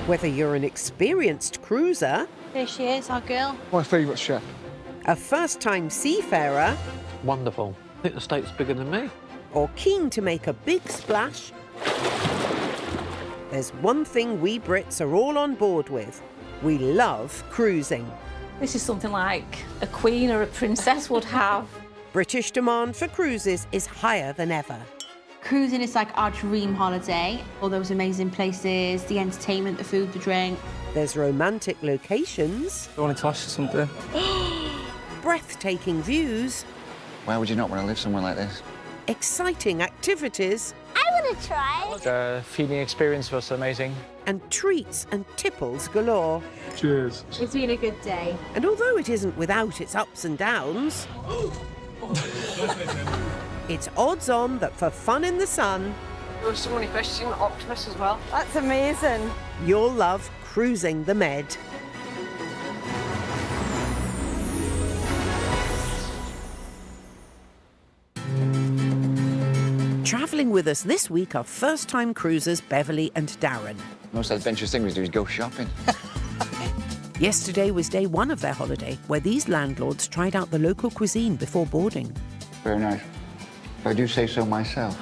Whether you're an experienced cruiser, There she is, our girl. My favourite chef. a first-time seafarer, Wonderful. I think the steak's bigger than me. or keen to make a big splash, there's one thing we Brits are all on board with. We love cruising. This is something like a queen or a princess would have. British demand for cruises is higher than ever. Cruising is like our dream holiday. All those amazing places, the entertainment, the food, the drink. There's romantic locations, I wanted to ask you something. breathtaking views, Why would you not want to live somewhere like this? exciting activities, I want to try. The feeding experience was amazing. and treats and tipples galore. Cheers. It's been a good day. And although it isn't without its ups and downs, it's odds on that for fun in the sun, There was so many fish, seen the octopus as well. That's amazing. you'll love cruising the Med. Travelling with us this week are first-time cruisers Beverly and Darren. Most adventurous thing we do is go shopping. Yesterday was day one of their holiday, where these landlords tried out the local cuisine before boarding. Very nice. If I do say so myself.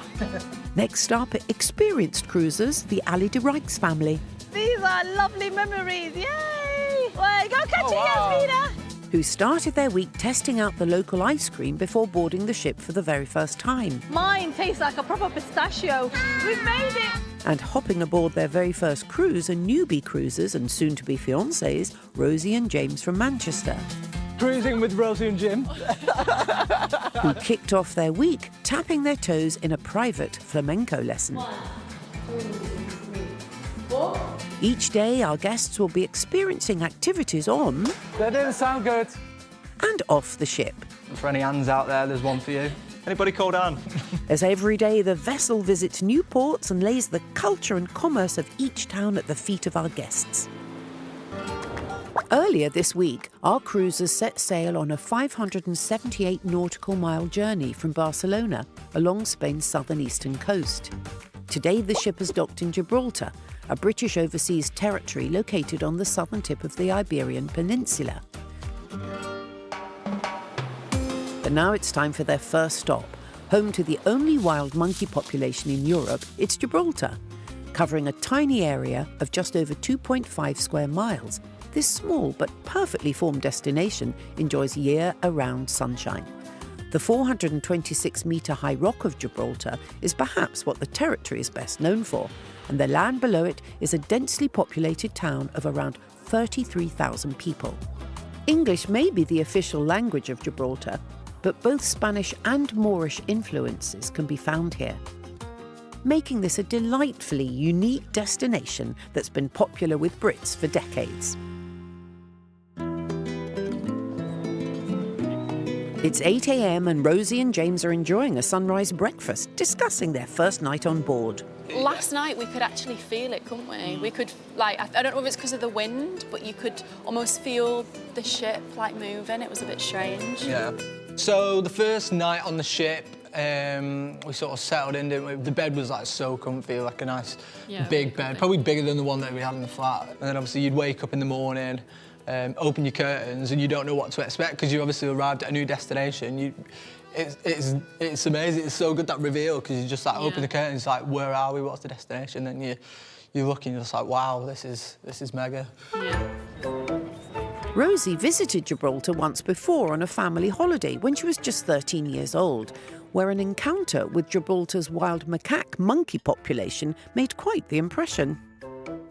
Next up, experienced cruisers, the Ali de Rijks family, These are lovely memories. Yay! Well, go catch it, Yasmina. who started their week testing out the local ice cream before boarding the ship for the very first time, Mine tastes like a proper pistachio. We've made it. and hopping aboard their very first cruise are newbie cruisers and soon-to-be fiancés, Rosie and James from Manchester, Cruising with Rosie and Jim. who kicked off their week tapping their toes in a private flamenco lesson. Each day, our guests will be experiencing activities on That didn't sound good. and off the ship. For any hands out there, there's one for you. Anybody called Anne? As every day the vessel visits new ports and lays the culture and commerce of each town at the feet of our guests. Earlier this week, our cruisers set sail on a 578 nautical mile journey from Barcelona along Spain's southern eastern coast. Today, the ship has docked in Gibraltar, a British overseas territory located on the southern tip of the Iberian Peninsula. But now it's time for their first stop. Home to the only wild monkey population in Europe, it's Gibraltar. Covering a tiny area of just over 2.5 square miles, this small but perfectly formed destination enjoys year-round sunshine. The 426-metre-high Rock of Gibraltar is perhaps what the territory is best known for, and the land below it is a densely populated town of around 33,000 people. English may be the official language of Gibraltar, but both Spanish and Moorish influences can be found here, making this a delightfully unique destination that's been popular with Brits for decades. It's 8 a.m. and Rosie and James are enjoying a sunrise breakfast, discussing their first night on board. Last night we could actually feel it, couldn't we? We could, like, I don't know if it's because of the wind, but you could almost feel the ship, like, moving. It was a bit strange. Yeah. So the first night on the ship, we sort of settled in, didn't we? The bed was, like, so comfy, like a nice big bed, probably bigger than the one that we had in the flat. And then obviously you'd wake up in the morning, open your curtains, and you don't know what to expect because you obviously arrived at a new destination. It's amazing. It's so good, that reveal, because you just like open the curtains, like, where are we? What's the destination? And you look and you're just like, wow, this is mega. Yeah. Rosie visited Gibraltar once before on a family holiday when she was just 13 years old, where an encounter with Gibraltar's wild macaque monkey population made quite the impression.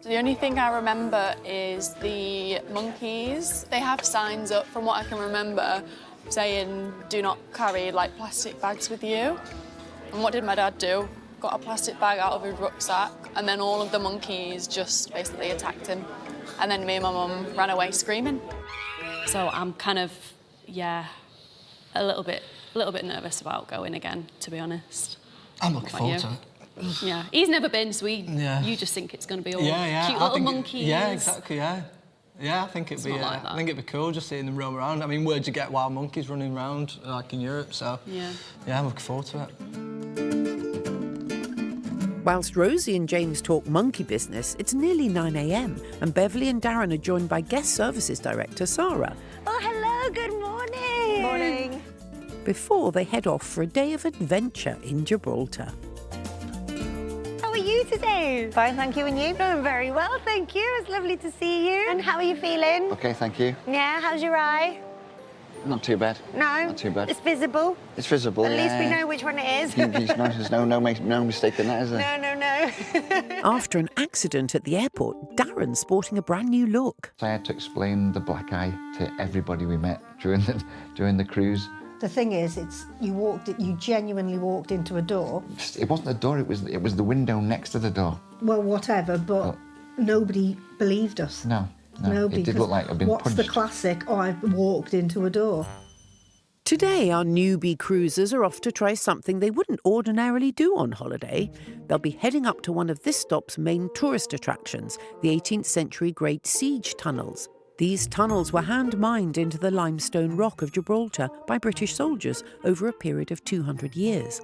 The only thing I remember is the monkeys. They have signs up, from what I can remember, saying, do not carry, like, plastic bags with you. And what did my dad do? Got a plastic bag out of his rucksack, and then all of the monkeys just basically attacked him. And then me and my mum ran away screaming. So I'm kind of, a little bit nervous about going again, to be honest. I'm looking forward to it. Yeah, he's never been, so you just think it's going to be all cute little monkeys. Yeah, exactly, yeah. Yeah, I think it'd be. I think it'd be cool just seeing them roam around. I mean, where'd you get wild monkeys running around like in Europe? So yeah, I'm looking forward to it. Whilst Rosie and James talk monkey business, it's nearly 9 a.m. and Beverly and Darren are joined by Guest Services Director Sarah. Oh, hello, good morning. Morning. Before they head off for a day of adventure in Gibraltar. How are you today? Fine, thank you. And you? I'm very well, thank you. It's lovely to see you. And how are you feeling? Okay, thank you. Yeah, how's your eye? Not too bad. No? Not too bad. It's visible? It's visible, At yeah. least we know which one it is. There's no mistake in that, is there? No. After an accident at the airport, Darren's sporting a brand new look. I had to explain the black eye to everybody we met during the cruise. The thing is, you genuinely walked into a door. It wasn't a door, it was the window next to the door. Well, whatever, but nobody believed us. No, Nobody. It did look like I'd been punched. What's the classic? Oh, I walked into a door. Today, our newbie cruisers are off to try something they wouldn't ordinarily do on holiday. They'll be heading up to one of this stop's main tourist attractions, the 18th century Great Siege Tunnels. These tunnels were hand-mined into the limestone rock of Gibraltar by British soldiers over a period of 200 years.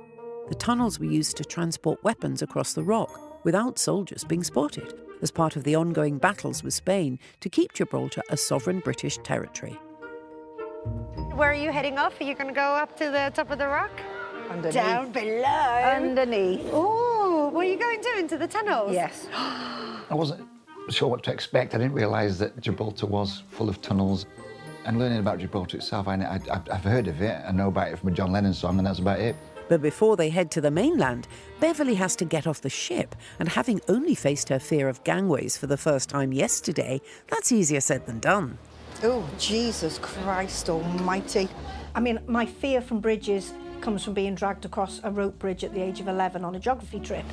The tunnels were used to transport weapons across the rock without soldiers being spotted, as part of the ongoing battles with Spain to keep Gibraltar a sovereign British territory. Where are you heading off? Are you going to go up to the top of the rock? Underneath. Down below? Underneath. Oh, what are you going to, into the tunnels? Yes. I wasn't sure what to expect. I didn't realise that Gibraltar was full of tunnels. And learning about Gibraltar itself, I've heard of it. I know about it from a John Lennon song, and that's about it. But before they head to the mainland, Beverly has to get off the ship, and having only faced her fear of gangways for the first time yesterday, that's easier said than done. Oh, Jesus Christ almighty. I mean, my fear from bridges comes from being dragged across a rope bridge at the age of 11 on a geography trip.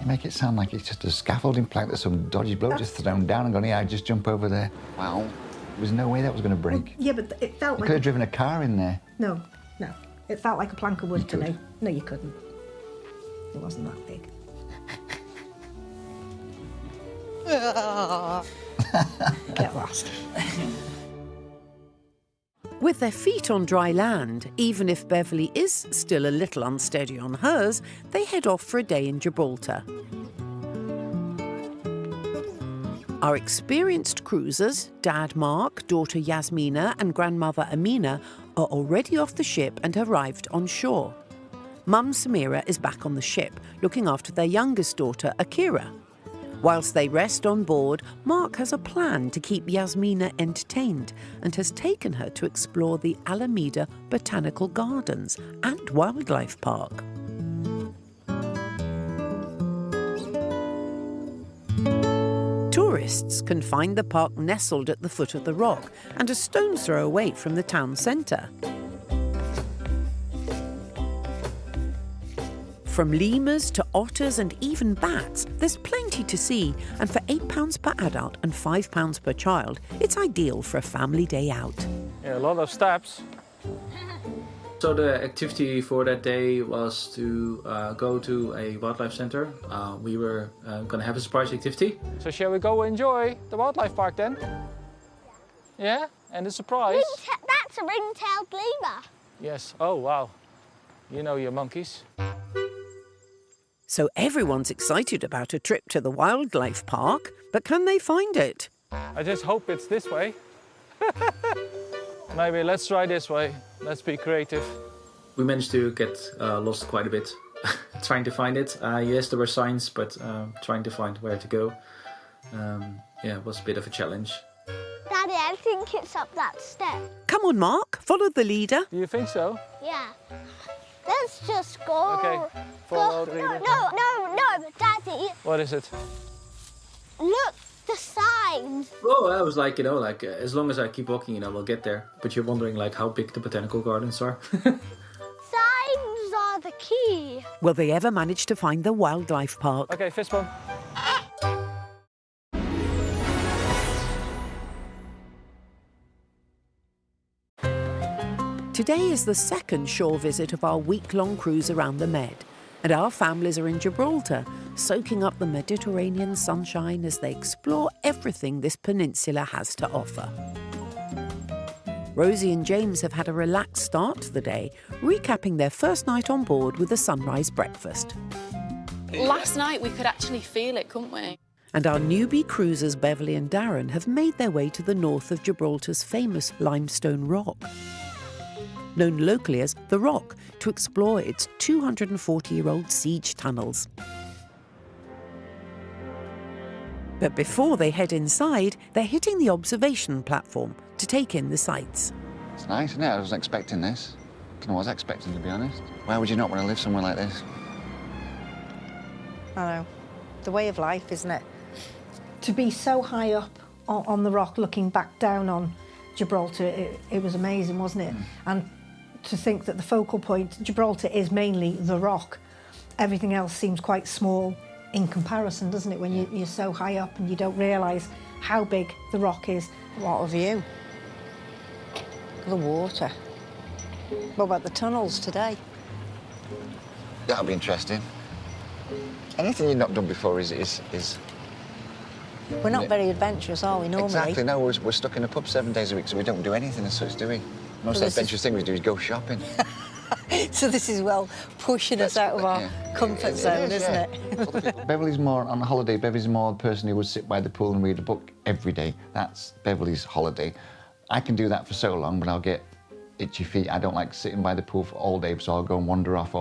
You make it sound like it's just a scaffolding plank that some dodgy bloke just thrown down and gone, yeah, I'd just jump over there. Wow. There was no way that was going to break. Well, yeah, but it felt You like... could have driven a car in there. No. It felt like a plank of wood to me. No, you couldn't. It wasn't that big. Get lost. With their feet on dry land, even if Beverly is still a little unsteady on hers, they head off for a day in Gibraltar. Our experienced cruisers, Dad Mark, daughter Yasmina and grandmother Amina, are already off the ship and arrived on shore. Mum Samira is back on the ship, looking after their youngest daughter, Akira. Whilst they rest on board, Mark has a plan to keep Yasmina entertained and has taken her to explore the Alameda Botanical Gardens and Wildlife Park. Tourists can find the park nestled at the foot of the rock and a stone's throw away from the town centre. From lemurs to otters and even bats, there's plenty to see, and for £8 per adult and £5 per child, it's ideal for a family day out. Yeah, a lot of steps. So the activity for that day was to go to a wildlife center. We were going to have a surprise activity. So shall we go enjoy the wildlife park then? Yeah? And the surprise? That's a ring-tailed lemur. Yes. Oh, wow. You know your monkeys. So everyone's excited about a trip to the wildlife park, but can they find it? I just hope it's this way. Maybe let's try this way. Let's be creative. We managed to get lost quite a bit trying to find it. Yes, there were signs, but trying to find where to go, yeah, it was a bit of a challenge. Daddy, I think it's up that step. Come on, Mark, follow the leader. Do you think so? Yeah. Let's just go. Okay, follow the leader. No, Daddy. What is it? Look, the signs. Oh, I was like, as long as I keep walking, we'll get there. But you're wondering, how big the botanical gardens are. Signs are the key. Will they ever manage to find the wildlife park? Okay, fist bump. Today is the second shore visit of our week-long cruise around the Med, and our families are in Gibraltar, soaking up the Mediterranean sunshine as they explore everything this peninsula has to offer. Rosie and James have had a relaxed start to the day, recapping their first night on board with a sunrise breakfast. Last night we could actually feel it, couldn't we? And our newbie cruisers Beverly and Darren have made their way to the north of Gibraltar's famous limestone rock, known locally as The Rock, to explore its 240-year-old siege tunnels. But before they head inside, they're hitting the observation platform to take in the sights. It's nice, isn't it? I wasn't expecting this. I don't know what I was expecting, to be honest. Why would you not want to live somewhere like this? I know. The way of life, isn't it? To be so high up on the rock, looking back down on Gibraltar, it was amazing, wasn't it? And to think that the focal point, Gibraltar, is mainly the rock. Everything else seems quite small in comparison, doesn't it, when you're so high up and you don't realise how big the rock is. What a view. The water. What about the tunnels today? That'll be interesting. Anything you've not done before is... We're not very adventurous, are we, normally? Exactly, no, we're stuck in a pub 7 days a week, so we don't do anything as such, do we? Most of the adventurous thing we do is go shopping. So this is well pushing us out of our comfort zone, isn't it? Beverly's more on holiday. Beverly's more the person who would sit by the pool and read a book every day. That's Beverly's holiday. I can do that for so long, but I'll get itchy feet. I don't like sitting by the pool for all day, so I'll go and wander off.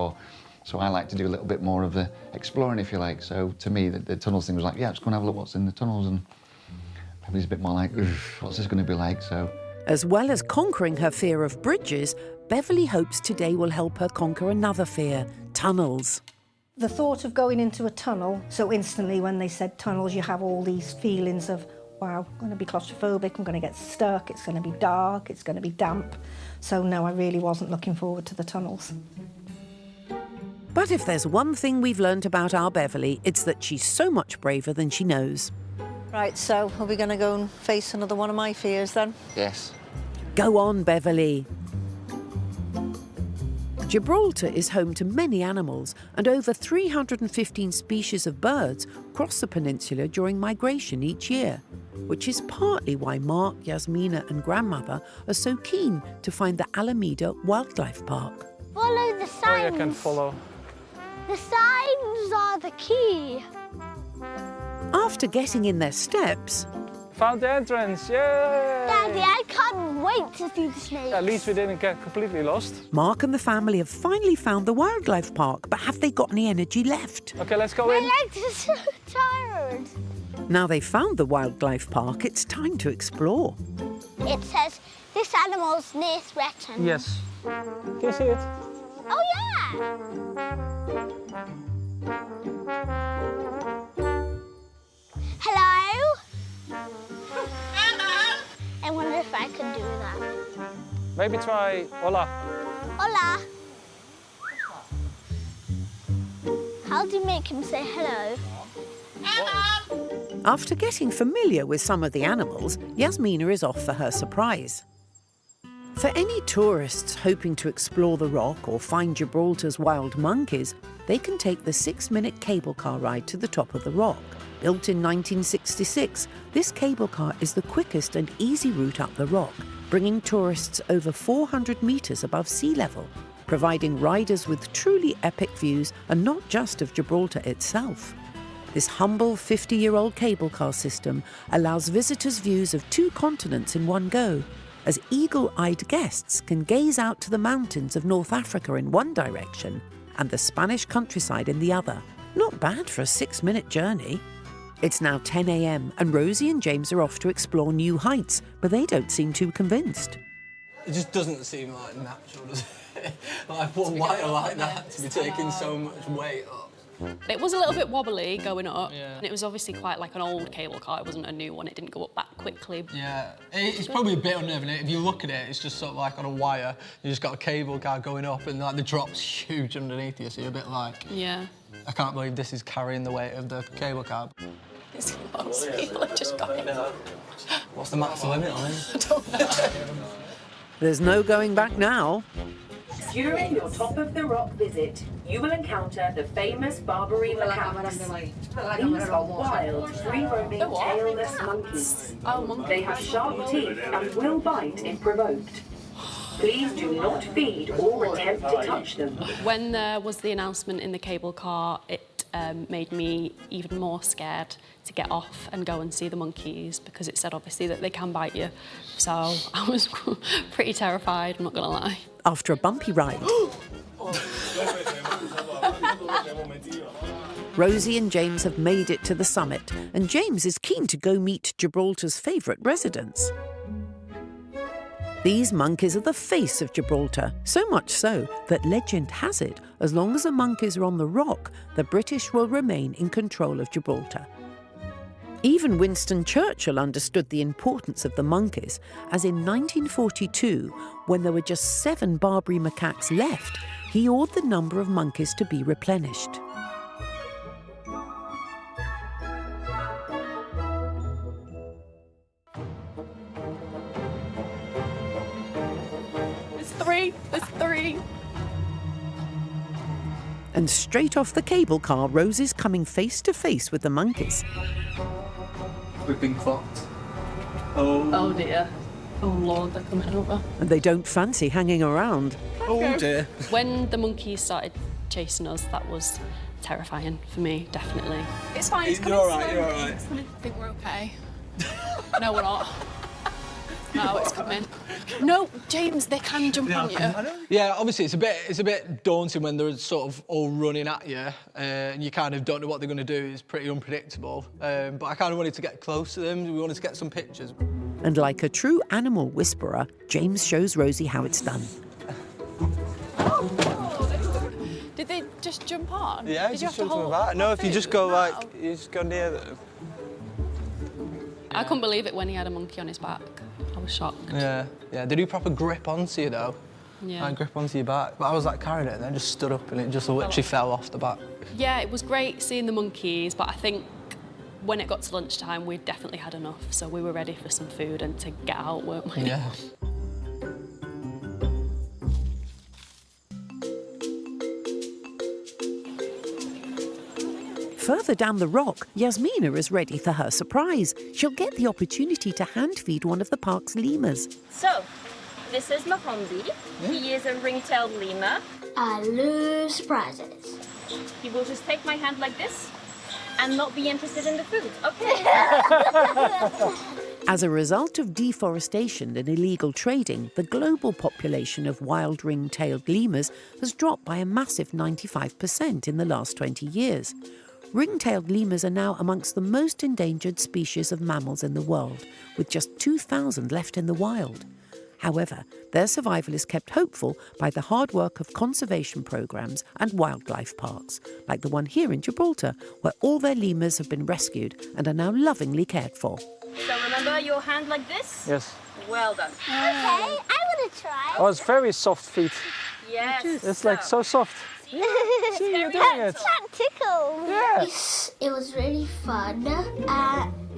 So I like to do a little bit more of the exploring, if you like. So to me, the tunnels thing was like, yeah, let's go and have a look what's in the tunnels. And Beverly's a bit more like, what's this going to be like? So. As well as conquering her fear of bridges, Beverly hopes today will help her conquer another fear, tunnels. The thought of going into a tunnel, so instantly when they said tunnels, you have all these feelings of, wow, I'm going to be claustrophobic, I'm going to get stuck, it's going to be dark, it's going to be damp. So no, I really wasn't looking forward to the tunnels. But if there's one thing we've learnt about our Beverly, it's that she's so much braver than she knows. Right, so are we going to go and face another one of my fears then? Yes. Go on, Beverly. Gibraltar is home to many animals, and over 315 species of birds cross the peninsula during migration each year, which is partly why Mark, Yasmina and grandmother are so keen to find the Alameda Wildlife Park. Follow the signs. Oh, I can follow. The signs are the key. After getting in their steps... Found the entrance, yay! Daddy, I can't wait to see the snakes. At least we didn't get completely lost. Mark and the family have finally found the wildlife park, but have they got any energy left? Okay, let's go in. My legs are so tired. Now they've found the wildlife park, it's time to explore. It says, this animal's near threatened. Yes. Can you see it? Oh, yeah. Hello? I wonder if I can do that. Maybe try hola. Hola. How do you make him say hello? After getting familiar with some of the animals, Yasmina is off for her surprise. For any tourists hoping to explore the rock or find Gibraltar's wild monkeys, they can take the 6-minute cable car ride to the top of the rock. Built in 1966, this cable car is the quickest and easy route up the rock, bringing tourists over 400 metres above sea level, providing riders with truly epic views and not just of Gibraltar itself. This humble 50-year-old cable car system allows visitors views of 2 continents in one go, as eagle-eyed guests can gaze out to the mountains of North Africa in one direction and the Spanish countryside in the other. Not bad for a 6-minute journey. It's now 10 a.m. and Rosie and James are off to explore new heights, but they don't seem too convinced. It just doesn't seem like natural, does it? Like one wire like that to be taking so much weight up. It was a little bit wobbly going up, and it was obviously quite like an old cable car. It wasn't a new one. It didn't go up that quickly. Yeah, it's probably a bit unnerving. If you look at it, it's just sort of like on a wire. You just got a cable car going up, and like the drop's huge underneath you, so you're a bit like, yeah. I can't believe this is carrying the weight of the cable car. It's people have just got it. What's the max limit on it? I don't know. There's no going back now. During your top of the rock visit, you will encounter the famous Barbary macaques. These are wild, free-roaming, tailless monkeys. They have sharp teeth and will bite if provoked. Please do not feed or attempt to touch them. When there was the announcement in the cable car, it made me even more scared to get off and go and see the monkeys, because it said obviously that they can bite you. So I was pretty terrified, I'm not gonna lie. After a bumpy ride, Rosie and James have made it to the summit, and James is keen to go meet Gibraltar's favourite residents. These monkeys are the face of Gibraltar, so much so that legend has it, as long as the monkeys are on the rock, the British will remain in control of Gibraltar. Even Winston Churchill understood the importance of the monkeys, as in 1942, when there were just 7 Barbary macaques left, he ordered the number of monkeys to be replenished. There's 3. And straight off the cable car, Rose is coming face to face with the monkeys. We've been clocked. Oh dear. Oh Lord, they're coming over. And they don't fancy hanging around. Oh dear. When the monkeys started chasing us, that was terrifying for me, definitely. It's fine, it's coming. You're alright, you're alright. I think we're okay. No, we're not. No, it's coming. No, James, they can jump on you. Yeah, obviously it's a bit daunting when they're sort of all running at you, and you kind of don't know what they're going to do. It's pretty unpredictable. But I kind of wanted to get close to them. We wanted to get some pictures. And like a true animal whisperer, James shows Rosie how it's done. Did they just jump on? Yeah, Did you just have to jump on hold the back. No, if you just go Wow. you just go near them. I couldn't believe it when he had a monkey on his back. I was shocked. Yeah. They do proper grip onto you though. Yeah. And grip onto your back. But I was like carrying it and then just stood up and it just literally fell off the back. Yeah, it was great seeing the monkeys, but I think when it got to lunchtime, we'd definitely had enough, so we were ready for some food and to get out, weren't we? Yeah. Further down the rock, Yasmina is ready for her surprise. She'll get the opportunity to hand-feed one of the park's lemurs. So, this is Mohambi. He is a ring-tailed lemur. I love surprises. He will just take my hand like this and not be interested in the food. Okay. As a result of deforestation and illegal trading, the global population of wild ring-tailed lemurs has dropped by a massive 95% in the last 20 years. Ring-tailed lemurs are now amongst the most endangered species of mammals in the world, with just 2,000 left in the wild. However, their survival is kept hopeful by the hard work of conservation programmes and wildlife parks, like the one here in Gibraltar, where all their lemurs have been rescued and are now lovingly cared for. So remember your hand like this? Yes. Well done. Okay, I want to try. Oh, it's very soft feet. Yes. It's like so soft. See, you're doing it. That tickled. Yeah. It was really fun,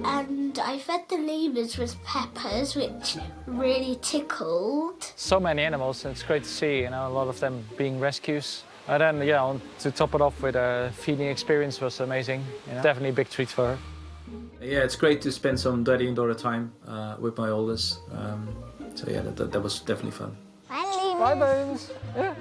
and I fed the lemurs with peppers, which really tickled. So many animals, and it's great to see, a lot of them being rescues. And then, to top it off with a feeding experience was amazing. Definitely a big treat for her. Yeah, it's great to spend some daddy and daughter time with my oldest. So yeah, that was definitely fun. Bye, babes. Yeah.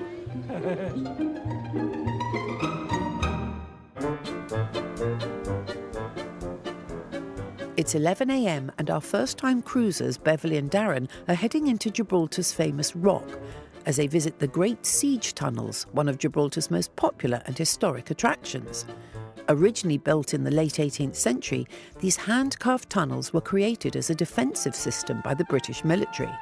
It's 11 a.m. and our first-time cruisers, Beverly and Darren, are heading into Gibraltar's famous rock as they visit the Great Siege Tunnels, one of Gibraltar's most popular and historic attractions. Originally built in the late 18th century, these hand-carved tunnels were created as a defensive system by the British military.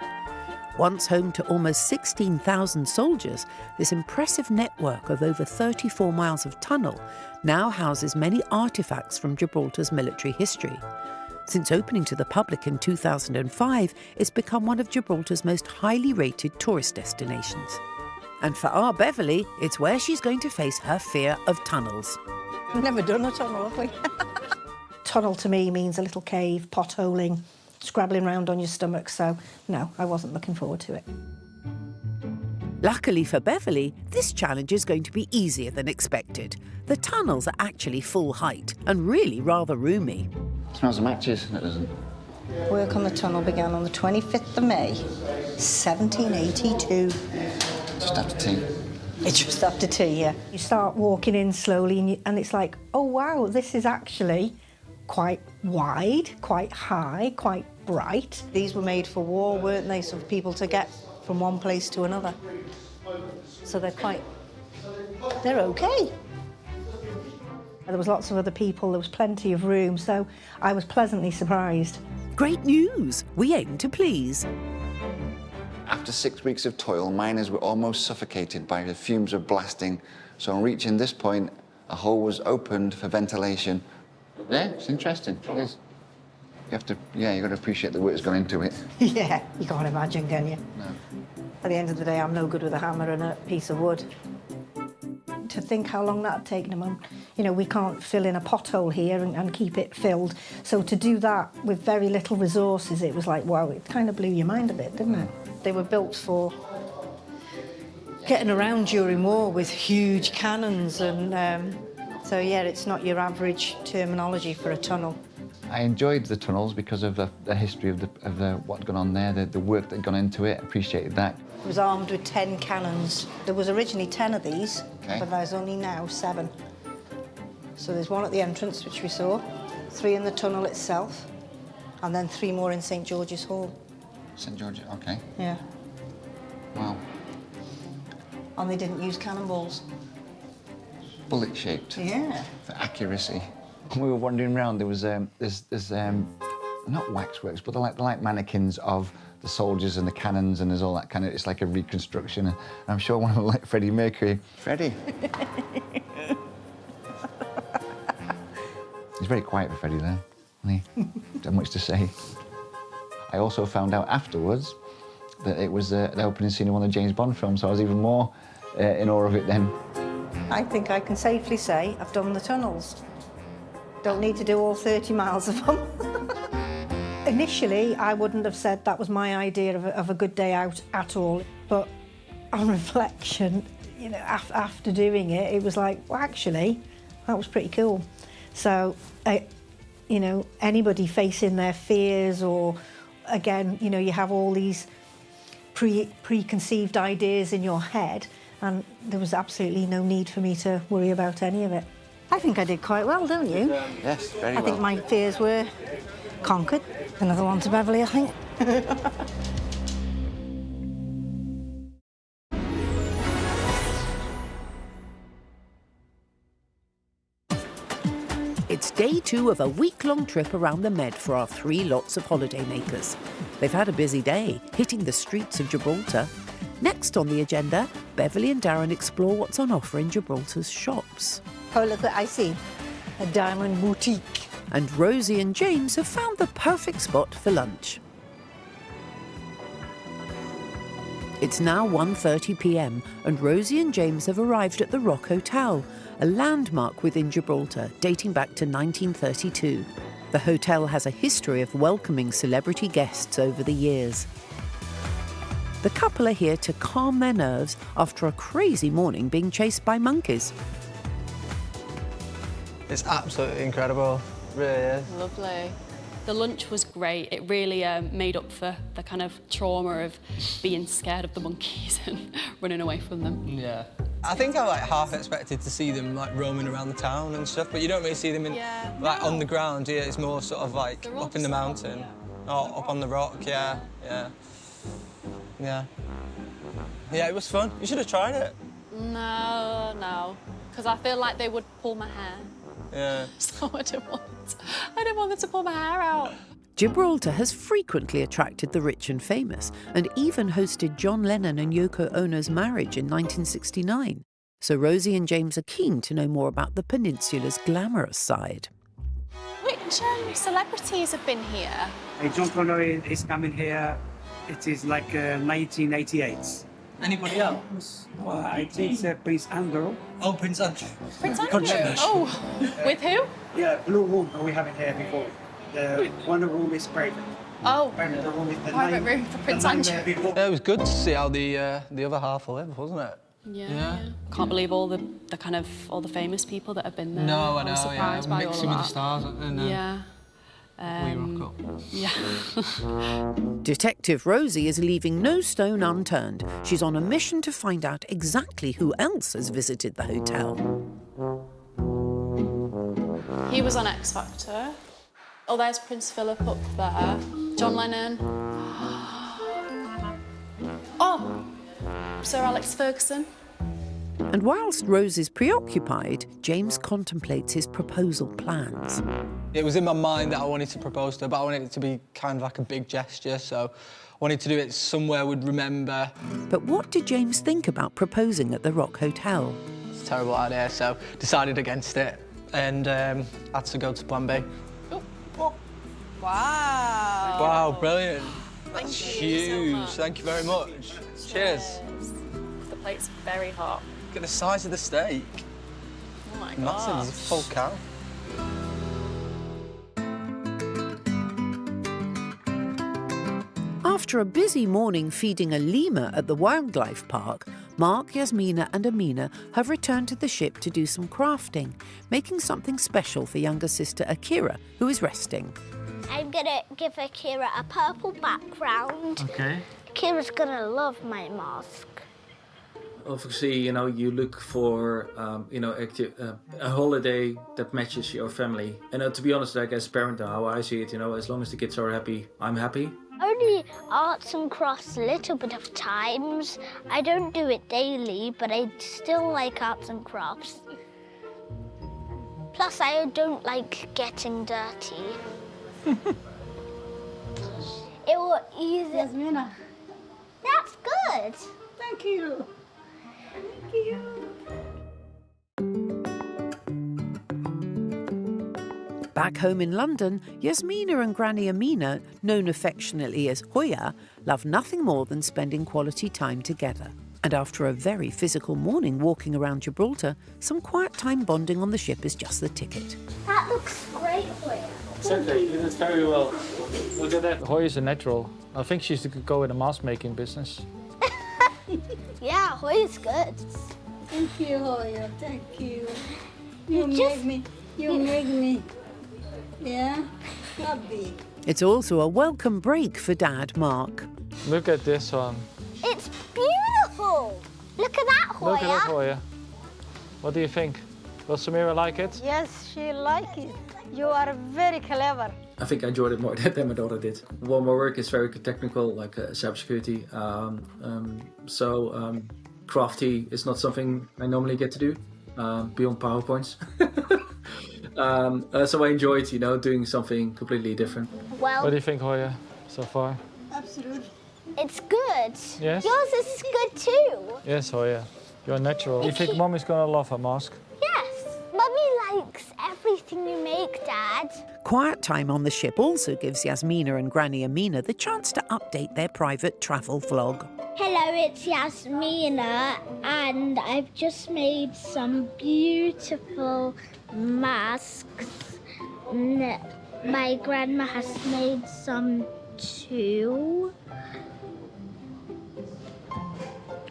Once home to almost 16,000 soldiers, this impressive network of over 34 miles of tunnel now houses many artefacts from Gibraltar's military history. Since opening to the public in 2005, it's become one of Gibraltar's most highly rated tourist destinations. And for our Beverly, it's where she's going to face her fear of tunnels. We've never done a tunnel, have we? Tunnel to me means a little cave, potholing, scrabbling around on your stomach, so no, I wasn't looking forward to it. Luckily for Beverly, this challenge is going to be easier than expected. The tunnels are actually full height and really rather roomy. Smells of matches, it doesn't. Work on the tunnel began on the 25th of May, 1782. Just after tea. It's just after tea, yeah. You start walking in slowly and it's like, oh wow, this is actually quite wide, quite high, quite bright. These were made for war, weren't they? So for people to get from one place to another. So they're okay. There was lots of other people, there was plenty of room, so I was pleasantly surprised. Great news! We aim to please. After 6 weeks of toil, miners were almost suffocated by the fumes of blasting. So on reaching this point, a hole was opened for ventilation. Yeah, it's interesting. It is. You've got to appreciate the work that's gone into it. Yeah, you can't imagine, can you? No. At the end of the day, I'm no good with a hammer and a piece of wood. To think how long that had taken them, we can't fill in a pothole here and keep it filled. So to do that with very little resources, it was like, wow, it kind of blew your mind a bit, didn't it? They were built for getting around during war with huge cannons, and so yeah, it's not your average terminology for a tunnel. I enjoyed the tunnels because of the history of what's gone on there, the work that had gone into it. Appreciated that. It was armed with 10 cannons. There was originally 10 of these, but there's only now 7. So there's 1 at the entrance, which we saw, 3 in the tunnel itself, and then 3 more in St George's Hall. St George's, okay. Yeah. Wow. And they didn't use cannonballs. Bullet-shaped. Yeah. For accuracy. When we were wandering around, there was there's not waxworks, but they're like mannequins of the soldiers and the cannons, and there's all that kind of, it's like a reconstruction. And I'm sure one of them like Freddie Mercury. Freddie. He's very quiet for Freddie there, hasn't he? Don't much to say. I also found out afterwards that it was the opening scene of one of the James Bond films, so I was even more in awe of it then. I think I can safely say I've done the tunnels. Don't need to do all 30 miles of them. Initially, I wouldn't have said that was my idea of a good day out at all, but on reflection, after doing it, it was like, well, actually, that was pretty cool. So, anybody facing their fears or, again, you have all these preconceived ideas in your head, and there was absolutely no need for me to worry about any of it. I think I did quite well, don't you? Yes, very well. I think my fears were conquered. Another one to Beverly, I think. It's day 2 of a week-long trip around the Med for our 3 lots of holidaymakers. They've had a busy day, hitting the streets of Gibraltar. Next on the agenda, Beverly and Darren explore what's on offer in Gibraltar's shops. Oh, look what I see. A diamond boutique. And Rosie and James have found the perfect spot for lunch. It's now 1:30 p.m. and Rosie and James have arrived at the Rock Hotel, a landmark within Gibraltar dating back to 1932. The hotel has a history of welcoming celebrity guests over the years. The couple are here to calm their nerves after a crazy morning being chased by monkeys. It's absolutely incredible, it really is. Lovely. The lunch was great. It really made up for the kind of trauma of being scared of the monkeys and running away from them. Yeah. I think I half expected to see them roaming around the town and stuff, but you don't really see them on the ground. Yeah, it's more sort of up in the mountain, or up on the rock. Yeah. Yeah, it was fun. You should have tried it. No, because I feel like they would pull my hair. Yeah. So I didn't want them to pull my hair out. Gibraltar has frequently attracted the rich and famous, and even hosted John Lennon and Yoko Ono's marriage in 1969. So Rosie and James are keen to know more about the peninsula's glamorous side. Which celebrities have been here? John Connor is coming here. It is like 1988. Anybody else? Well, I think Prince Andrew. Oh, Prince Andrew. Prince Andrew? Oh, with who? Yeah, Blue Room we haven't here before. The Wonder Room is private. Oh, private room for Prince Andrew. Yeah, it was good to see how the other half live, wasn't it? Yeah. Can't believe all the famous people that have been there. No, I know. I was surprised by all mixing of with the that. stars. And, Yeah. we rock up. Yeah. Detective Rosie is leaving no stone unturned. She's on a mission to find out exactly who else has visited the hotel. He was on X Factor. Oh, there's Prince Philip up there. John Lennon. Oh, Sir Alex Ferguson. And whilst Rose is preoccupied, James contemplates his proposal plans. It was in my mind that I wanted to propose to her, but I wanted it to be kind of like a big gesture, so I wanted to do it somewhere we'd remember. But what did James think about proposing at the Rock Hotel? It's a terrible idea, so decided against it and had to go to plan B. Wow. Wow, brilliant. That's Thank you so huge. much. Thank you very much. Cheers. The plate's very hot. Look at the size of the steak. Oh my Massive, god. it's a full cow. After a busy morning feeding a lemur at the wildlife park, Mark, Yasmina and Amina have returned to the ship to do some crafting, making something special for younger sister Akira, who is resting. I'm gonna give Akira a purple background. Okay. Akira's gonna love my mask. Obviously, you look for, a holiday that matches your family. And to be honest, like as a parent, how I see it, as long as the kids are happy, I'm happy. Only arts and crafts a little bit of times. I don't do it daily, but I still like arts and crafts. Plus, I don't like getting dirty. It will either... Yasmina. That's good. Thank you. Thank you. Back home in London, Yasmina and Granny Amina, known affectionately as Hoya, love nothing more than spending quality time together. And after a very physical morning walking around Gibraltar, some quiet time bonding on the ship is just the ticket. That looks great, Hoya. Exactly, you did it very well. Look at that. Hoya's a natural. I think she should go in the mask making business. Yeah, Hoya's good. Thank you, Hoya. Thank you. You make me. You make me. Yeah? Happy. It's also a welcome break for Dad, Mark. Look at this one. It's beautiful. Look at that, Hoya. Look at it, Hoya. What do you think? Will Samira like it? Yes, she likes it. You are very clever. I think I enjoyed it more than my daughter did. Well, my work is very technical, like cybersecurity. So crafty is not something I normally get to do, beyond PowerPoints. So I enjoyed, doing something completely different. Well, What do you think, Hoya, so far? Absolutely. it's good. Yes? Yours is good too. Yes, Hoya. You're natural. You think Mommy's gonna love her mask? Yes. Mummy likes everything you make, Dad. Quiet time on the ship also gives Yasmina and Granny Amina the chance to update their private travel vlog. Hello, it's Yasmina, and I've just made some beautiful masks. My grandma has made some too.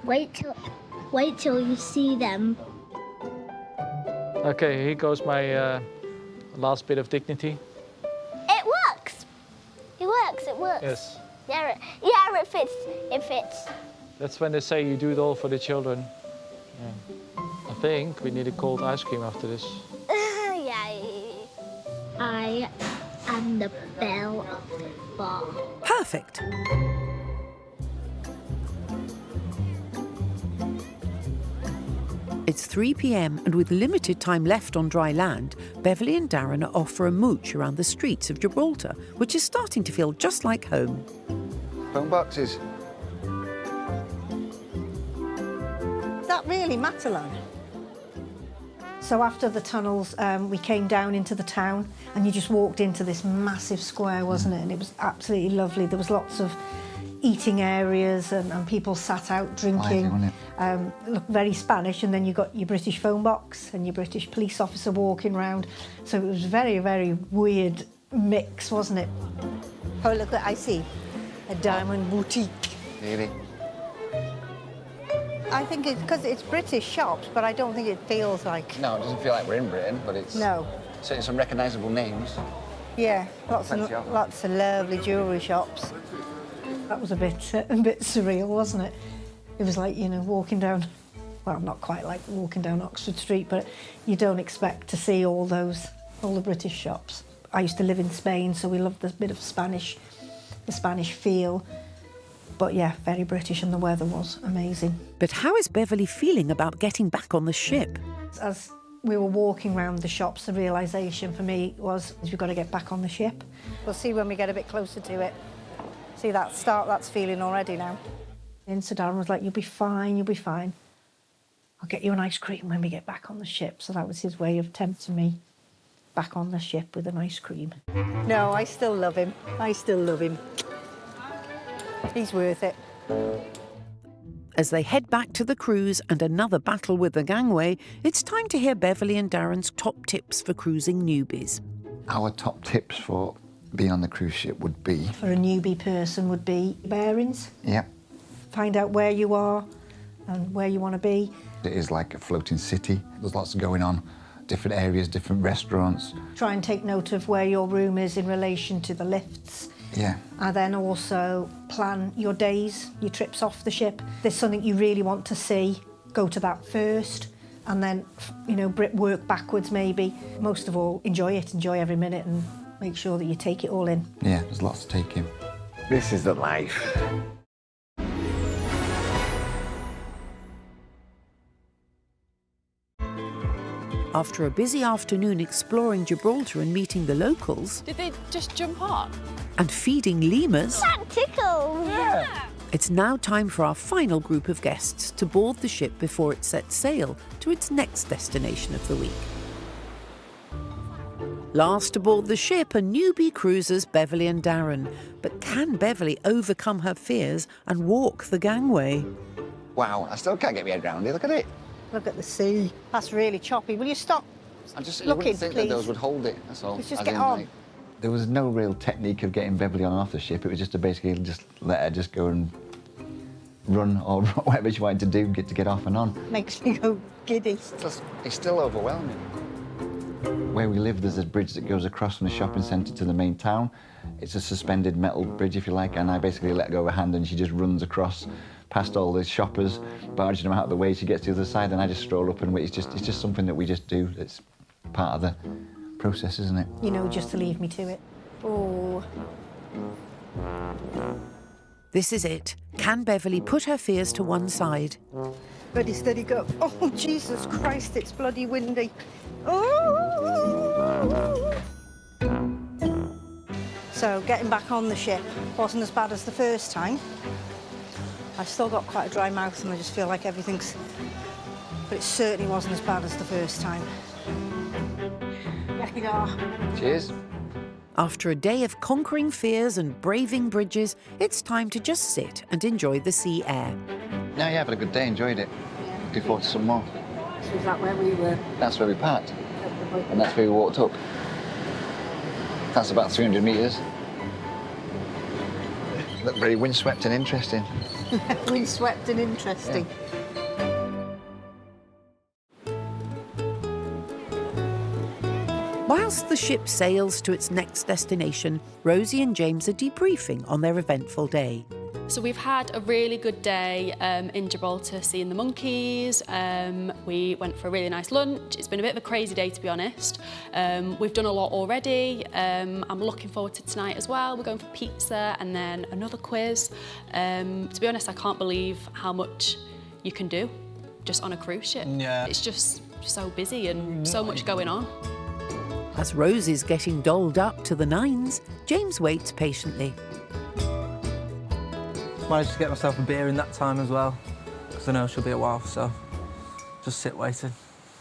Wait till you see them. Okay, here goes my last bit of dignity. It works. It works. Yes. Yeah, it fits. It fits. That's when they say you do it all for the children. Yeah. I think we need a cold ice cream after this. Yeah. I am the belle of the bar. Perfect. It's 3 p.m. and with limited time left on dry land, Beverly and Darren are off for a mooch around the streets of Gibraltar, which is starting to feel just like home. Phone boxes. Is that really Matalan? So after the tunnels, we came down into the town and you just walked into this massive square, wasn't it? And it was absolutely lovely. There was lots of eating areas and people sat out drinking. Looked very Spanish, and then you got your British phone box and your British police officer walking around. So it was very, very weird mix, wasn't it? Oh, look, I see a diamond boutique. Really? I think it's because it's British shops, but I don't think it feels like... No, it doesn't feel like we're in Britain, but it's... No. Certainly some recognisable names. Yeah, lots of lovely jewellery shops. That was a bit surreal, wasn't it? It was like, you know, walking down... Well, not quite like walking down Oxford Street, but you don't expect to see all the British shops. I used to live in Spain, so we loved the bit of the Spanish feel. But yeah, very British, and the weather was amazing. But how is Beverly feeling about getting back on the ship? As we were walking around the shops, the realisation for me was we've got to get back on the ship. We'll see when we get a bit closer to it. See that's feeling already now. And Sir Darren was like, you'll be fine, you'll be fine. I'll get you an ice cream when we get back on the ship. So that was his way of tempting me back on the ship with an ice cream. No, I still love him. I still love him. He's worth it. As they head back to the cruise and another battle with the gangway, it's time to hear Beverly and Darren's top tips for cruising newbies. Our top tips for being on the cruise ship would be... For a newbie person would be bearings. Yep. Find out where you are and where you want to be. It is like a floating city. There's lots going on, different areas, different restaurants. Try and take note of where your room is in relation to the lifts. Yeah. And then also plan your days, your trips off the ship. If there's something you really want to see, go to that first, and then, you know, work backwards maybe. Most of all, enjoy it, enjoy every minute, and make sure that you take it all in. Yeah, there's lots to take in. This is the life. After a busy afternoon exploring Gibraltar and meeting the locals... Did they just jump on? ...and feeding lemurs... That tickles! Yeah. It's now time for our final group of guests to board the ship before it sets sail to its next destination of the week. Last aboard the ship are newbie cruisers Beverly and Darren. But can Beverly overcome her fears and walk the gangway? Wow, I still can't get my head around it. Look at it. Look at the sea. That's really choppy. Will you stop You looking, wouldn't think please? that those would hold it, that's all. Let's just As get in, on. like, there was no real technique of getting Beverly on and off the ship. It was just to basically just let her just go and run or whatever she wanted to do, get off and on. Makes me go giddy. It's still overwhelming. Where we live, there's a bridge that goes across from the shopping centre to the main town. It's a suspended metal bridge, if you like, and I basically let go of her hand and she just runs across past all the shoppers, barging them out of the way. She gets to the other side and I just stroll up and wait. It's just something that we just do. It's part of the process, isn't it? You know, just to leave me to it. Oh. This is it. Can Beverly put her fears to one side? Ready, steady, go. Oh, Jesus Christ, it's bloody windy. Oh. So, getting back on the ship wasn't as bad as the first time. I've still got quite a dry mouth and I just feel like everything's... But it certainly wasn't as bad as the first time. Here we go. Cheers. After a day of conquering fears and braving bridges, it's time to just sit and enjoy the sea air. No, yeah, had a good day, enjoyed it. Looking forward to some more. So is that where we were? That's where we parked. And that's where we walked up. That's about 300 metres. Looked very windswept and interesting. Windswept and interesting. Yeah. Whilst the ship sails to its next destination, Rosie and James are debriefing on their eventful day. So we've had a really good day in Gibraltar, seeing the monkeys. We went for a really nice lunch. It's been a bit of a crazy day, to be honest. We've done a lot already. I'm looking forward to tonight as well. We're going for pizza and then another quiz. To be honest, I can't believe how much you can do just on a cruise ship. Yeah. It's just so busy and so much going on. As Rosie's getting dolled up to the nines, James waits patiently. Managed to get myself a beer in that time as well, because I know she'll be a while, so just sit waiting.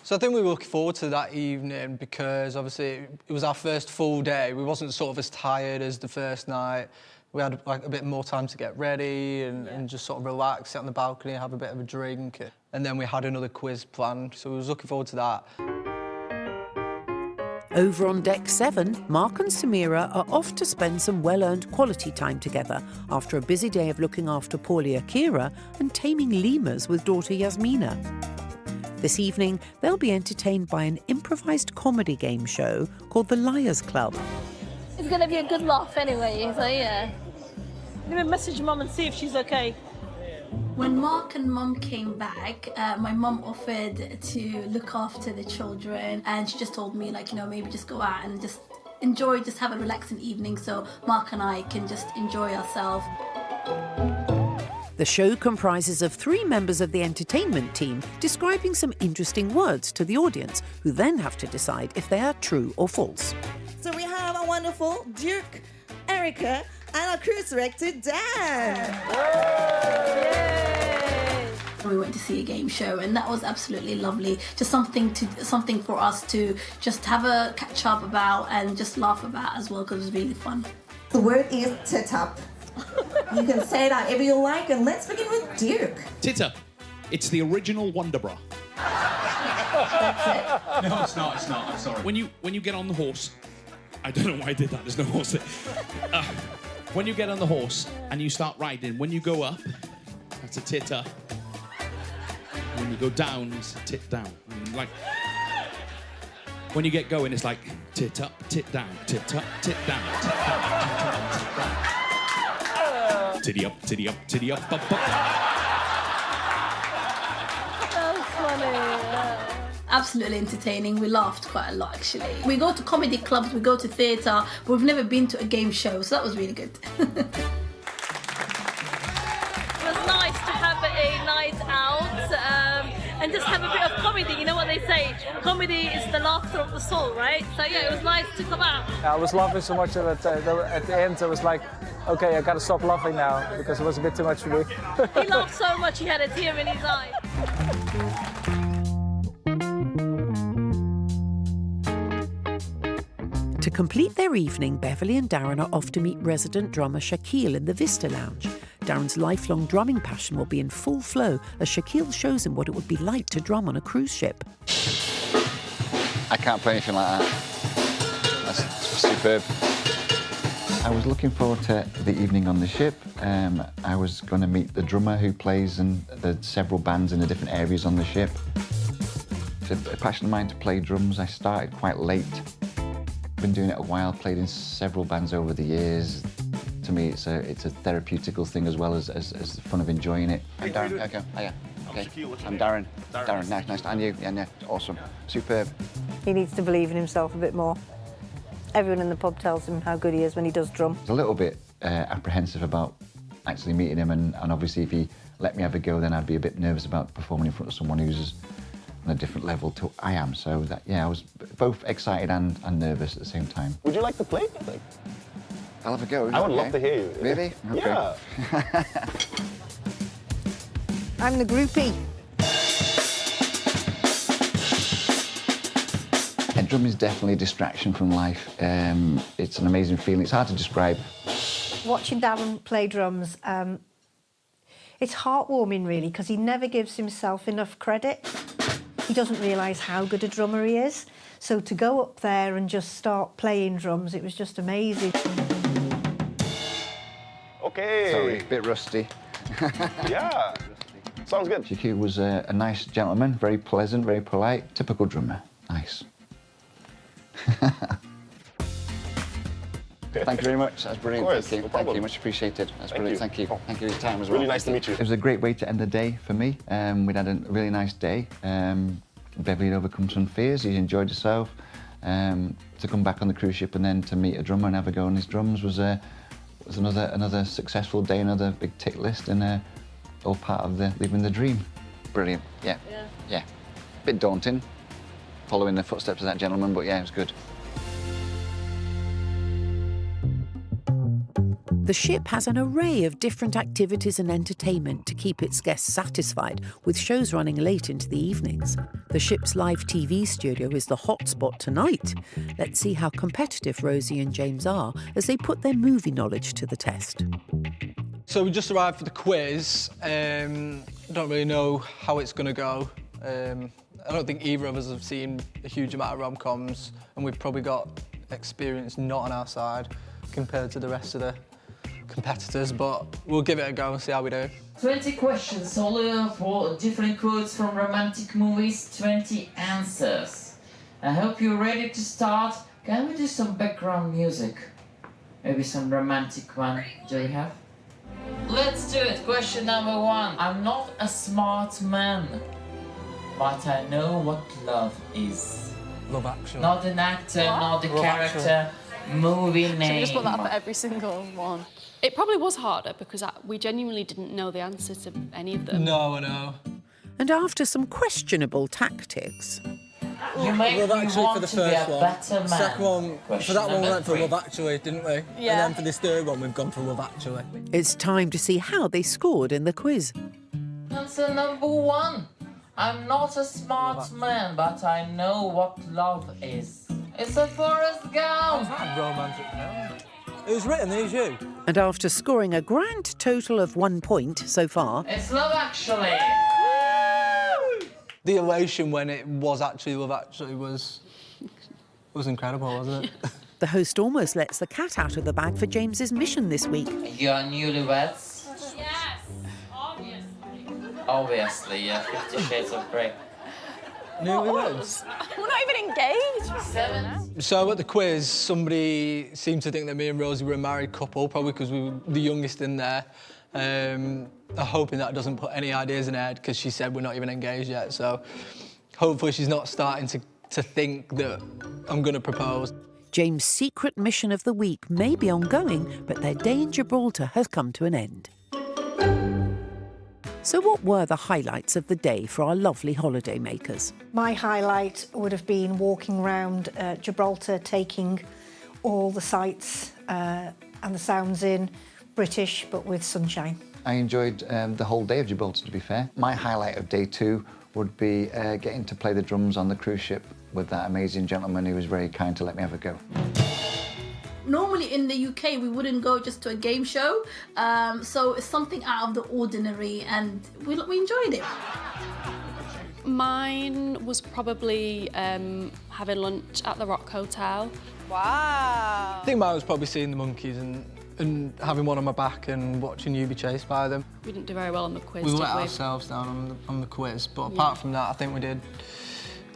So I think we were looking forward to that evening because obviously it was our first full day. We wasn't sort of as tired as the first night. We had like a bit more time to get ready and just sort of relax, sit on the balcony, have a bit of a drink. And then we had another quiz planned, so we was looking forward to that. Over on deck 7, Mark and Samira are off to spend some well-earned quality time together after a busy day of looking after Paulie Akira and taming lemurs with daughter Yasmina. This evening, they'll be entertained by an improvised comedy game show called The Liars Club. It's going to be a good laugh anyway, so yeah. I'm going to message Mum and see if she's okay. When Mark and Mum came back, my mum offered to look after the children, and she just told me, like, you know, maybe just go out and just enjoy, just have a relaxing evening so Mark and I can just enjoy ourselves. The show comprises of 3 members of the entertainment team describing some interesting words to the audience, who then have to decide if they are true or false. So we have a wonderful Duke, Erica, and our cruise director, Dan. We went to see a game show, and that was absolutely lovely. Just something for us to just have a catch up about and just laugh about as well, because it was really fun. The word is tit-up. You can say it however you like, and let's begin with Duke. Tit-up. It's the original Wonder Bra. That's it. No, it's not. It's not. I'm sorry. When you get on the horse, I don't know why I did that. There's no horse there. When you get on the horse and you start riding, when you go up, that's a tit up. When you go down, it's a tit down. Like when you get going, it's like tit up, tit down, tit up, tit down, tit down, tit down. Titty up, titty up, titty up, up, up. That's funny. Absolutely entertaining. We laughed quite a lot, actually. We go to comedy clubs, we go to theatre, but we've never been to a game show, so that was really good. It was nice to have a night out and just have a bit of comedy. You know what they say, comedy is the laughter of the soul, right? So yeah, it was nice to come out. I was laughing so much that at the end I was like, okay, I gotta stop laughing now because it was a bit too much for me. He laughed so much he had a tear in his eye. To complete their evening, Beverly and Darren are off to meet resident drummer Shaquille in the Vista Lounge. Darren's lifelong drumming passion will be in full flow as Shaquille shows him what it would be like to drum on a cruise ship. I can't play anything like that. That's superb. I was looking forward to the evening on the ship. I was going to meet the drummer who plays in the several bands in the different areas on the ship. It's a passion of mine to play drums. I started quite late. Been doing it a while, played in several bands over the years. To me, it's a therapeutical thing as well as the fun of enjoying it. I'm Darren. Okay. Hiya. Okay. I'm Darren. Darren. Nice. And you? Yeah. Awesome. Superb. He needs to believe in himself a bit more. Everyone in the pub tells him how good he is when he does drum. I was a little bit apprehensive about actually meeting him, and obviously if he let me have a go, then I'd be a bit nervous about performing in front of someone who's on a different level to I am. So that, yeah, I was both excited and nervous at the same time. Would you like to play? I'll have a go. I would love to hear you. Really? Okay. Yeah. I'm the groupie. Yeah, drumming is definitely a distraction from life. It's an amazing feeling. It's hard to describe. Watching Darren play drums, it's heartwarming really, because he never gives himself enough credit. He doesn't realise how good a drummer he is. So to go up there and just start playing drums, it was just amazing. Okay. Sorry, a bit rusty. Yeah. Sounds good. Shaquille was a nice gentleman, very pleasant, very polite. Typical drummer. Nice. Thank you very much. That's brilliant. Of course, Thank you. no Thank problem. you. Much appreciated. That's brilliant. Thank you. Thank you for your time as well. Really nice to meet you. It was a great way to end the day for me. We'd had a really nice day. Beverly had overcome some fears. He enjoyed himself. To come back on the cruise ship and then to meet a drummer and have a go on his drums was another successful day, another big tick list, and all part of living the dream. Brilliant. Yeah. Bit daunting, following the footsteps of that gentleman, but yeah, it was good. The ship has an array of different activities and entertainment to keep its guests satisfied, with shows running late into the evenings. The ship's live TV studio is the hotspot tonight. Let's see how competitive Rosie and James are as they put their movie knowledge to the test. So we just arrived for the quiz. I don't really know how it's going to go. I don't think either of us have seen a huge amount of rom-coms, and we've probably got experience not on our side compared to the rest of the competitors, but we'll give it a go and see how we do. 20 questions, all for different quotes from romantic movies, 20 answers. I hope you're ready to start. Can we do some background music? Maybe some romantic one. Do you have? Let's do it. Question number 1. I'm not a smart man, but I know what love is. Love Actually. Not an actor, What? not the Love character, movie Should name. we just put that for every single one? It probably was harder because we genuinely didn't know the answer to any of them. No, I know. And after some questionable tactics, You make Love me Actually want for the to be first a one. better man. Second one, Question for that one we number went for 3. Love Actually, didn't we? Yeah. And then for this third one we've gone for Love Actually. it's time to see how they scored in the quiz. Answer number 1. I'm not a smart man, but I know what love is. It's a Forrest Gump. Romantic film. It was written, these you. And after scoring a grand total of 1 point so far, It's Love Actually. The elation when it was actually Love Actually was incredible, wasn't it? the host almost lets the cat out of the bag for James's mission this week. You're newlyweds? Yes, obviously. Obviously, yeah. 50 Shades of Grey. Newlyweds. We're not even engaged. 7. So at the quiz, somebody seemed to think that me and Rosie were a married couple, probably because we were the youngest in there. I'm hoping that doesn't put any ideas in her head, because she said we're not even engaged yet. So hopefully she's not starting to think that I'm going to propose. James' secret mission of the week may be ongoing, but their day in Gibraltar has come to an end. So what were the highlights of the day for our lovely holiday makers? My highlight would have been walking around Gibraltar, taking all the sights and the sounds in, British, but with sunshine. I enjoyed the whole day of Gibraltar, to be fair. My highlight of day 2 would be getting to play the drums on the cruise ship with that amazing gentleman who was very kind to let me have a go. Normally in the UK we wouldn't go just to a game show, so it's something out of the ordinary, and we enjoyed it. Mine was probably having lunch at the Rock Hotel. Wow. I think mine was probably seeing the monkeys and having one on my back and watching you be chased by them. We didn't do very well on the quiz, We did let we? ourselves down on the quiz, but apart from that, I think we did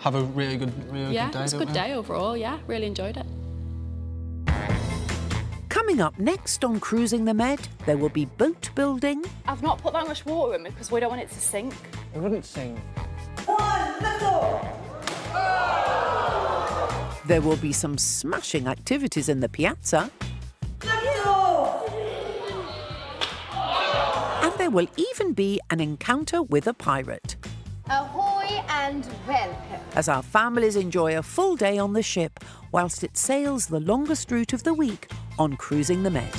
have a really good day. Yeah, it was a good day overall, yeah, really enjoyed it. Coming up next on Cruising the Med, there will be boat building. I've not put that much water in because we don't want it to sink. It wouldn't sing. There will be some smashing activities in the piazza. And there will even be an encounter with a pirate. Ahoy and welcome. As our families enjoy a full day on the ship, whilst it sails the longest route of the week on Cruising the Med.